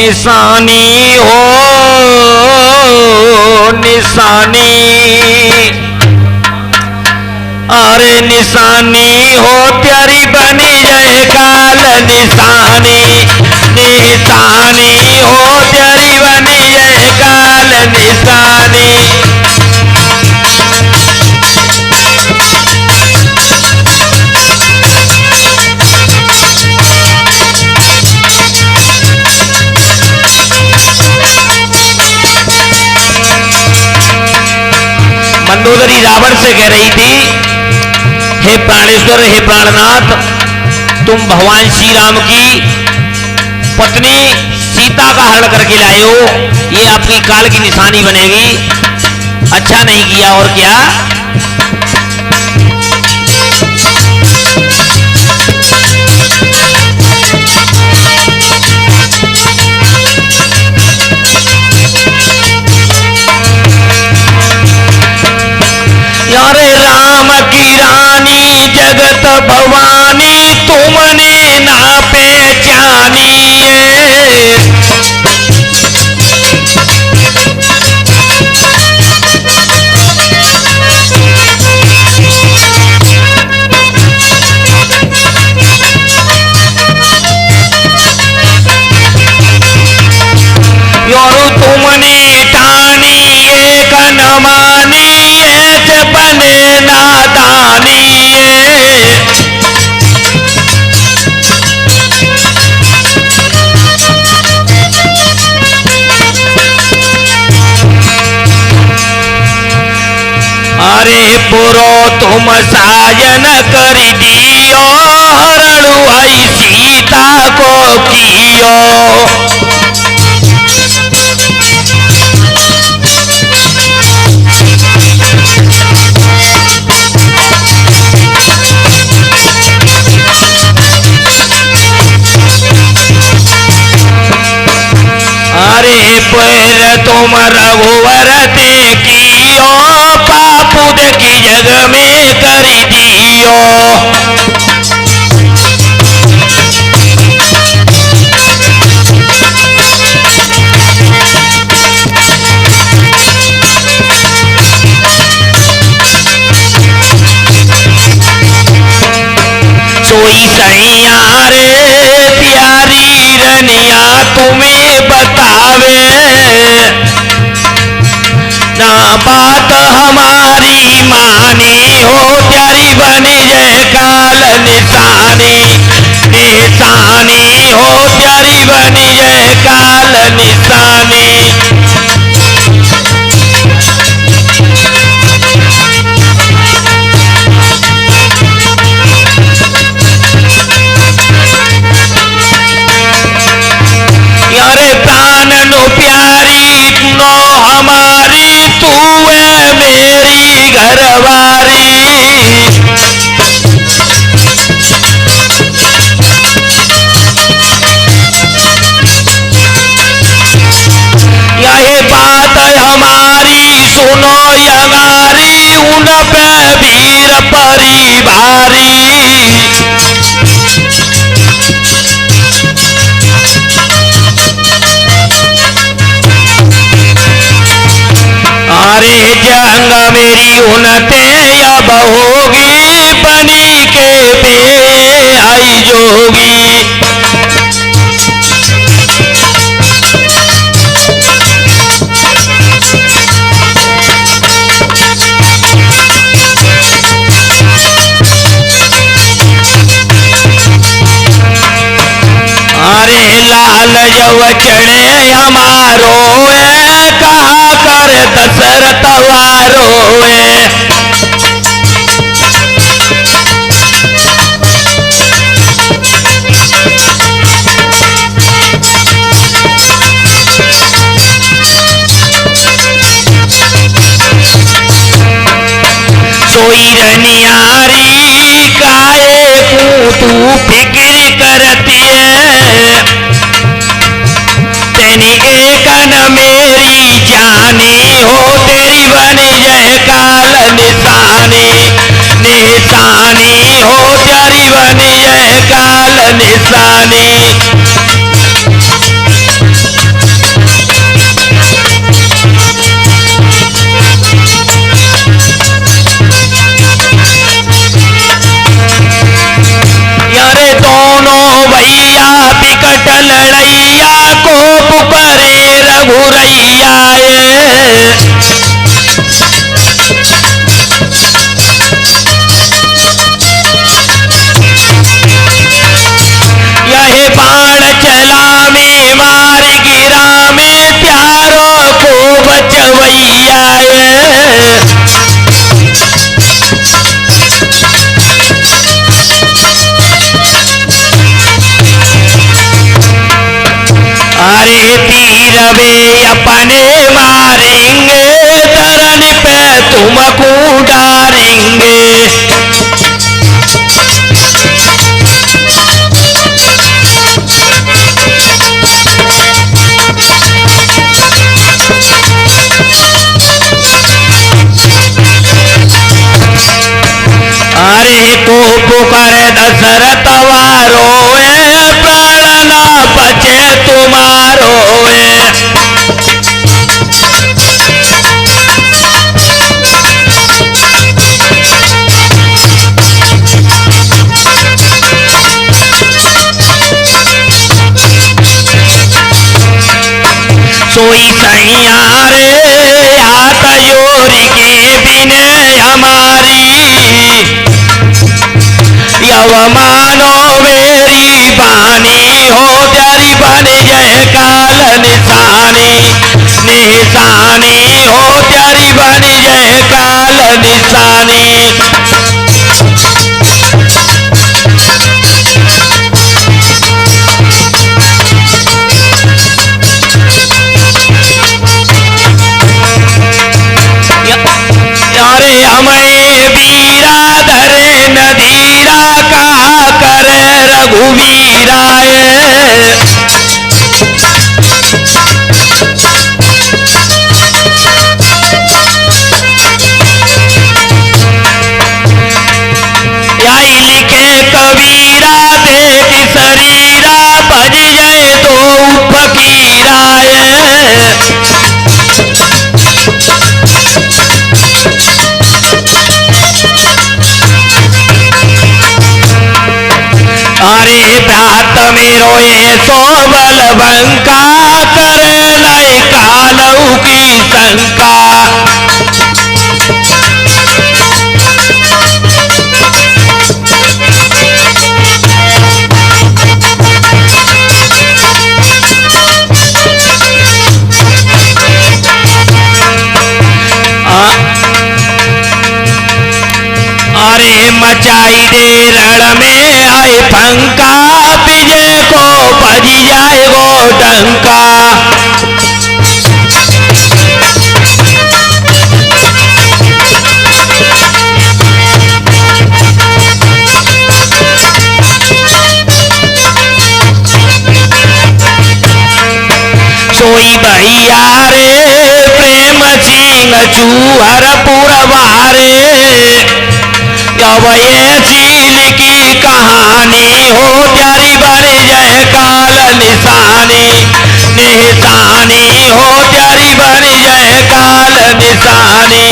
निशानी हो निशानी, अरे निशानी हो प्यारी बनी जय काल निशानी, निशानी हो प्यारी बनी जय काल निशानी। मंदोदरी रावण से कह रही थी, हे प्राणेश्वर, हे प्राणनाथ, तुम भगवान श्री राम की पत्नी सीता का हरण करके लाए हो, ये आपकी काल की निशानी बनेगी। अच्छा नहीं किया और क्या? यारे राम की रानी जगत भवानी, तुमने ना पहचानी यारो तुमने ठानी एक न मानी, ऐसे बने नादानी। अरे पुरो तुम साजन कर दियो, हरणु आई सीता को कियो। अरे पैर तुम रघुवर ते कियो, पापुद की जग में कर दियो। सोई सैया रे प्यारी रनिया तुम्हें बतावे, ना बात हमारी मानी हो, प्यारी बनी जय काल निशानी, निशानी हो प्यारी बनी जय काल निशानी। यारे प्राण नो प्यारी नो हमारी, तू है मेरी घरवारी। यही बात हमारी सुनो यगारी, उन पे वीर परिवारी। अरे जंग मेरी उनते अब होगी, बनी के पे आई जोगी। अरे लाल जब चढ़े हमारो, कहा कर दशरथ वारो। सोई रनियारी काए को तू फिक्र करती है, तेनी एक न मेरी जानी हो, तेरी बनी जय काल निशानी, निशानी हो तेरी बनी जय काल निशानी। रघुरैया यह बाण चला में मार गिरा में प्यारों को बचवैया अरे तीर वे अपने मारेंगे धरन पे तुमको डारेंगे अरे को पुकार दशरथ वारो प्राण ना बचे तुम्हारो सोई सैया रे हाथ जोरी के बिने हमारी यव मानो मेरी बानी हो प्यारी बन जय काल निशानी निशानी हो प्यारी बन जय काल निशानी यारे हमें वीरा धरे नधीरा कहा करे रघुवीराय यही लिखे कबीरा देख शरीरा भज जय दो फकीराय अरे भ्रात मेरो ये सो बलबंका करे लय कालऊ की शंका अरे मचाई दे रण में आए फंका विजय को बज जाए वो डंका सोई भैया रे प्रेम सिंह चूहर पुरवारे अब ये झील की कहानी हो प्यारी बन जय काल निशानी निशानी हो प्यारी बन जय काल निशानी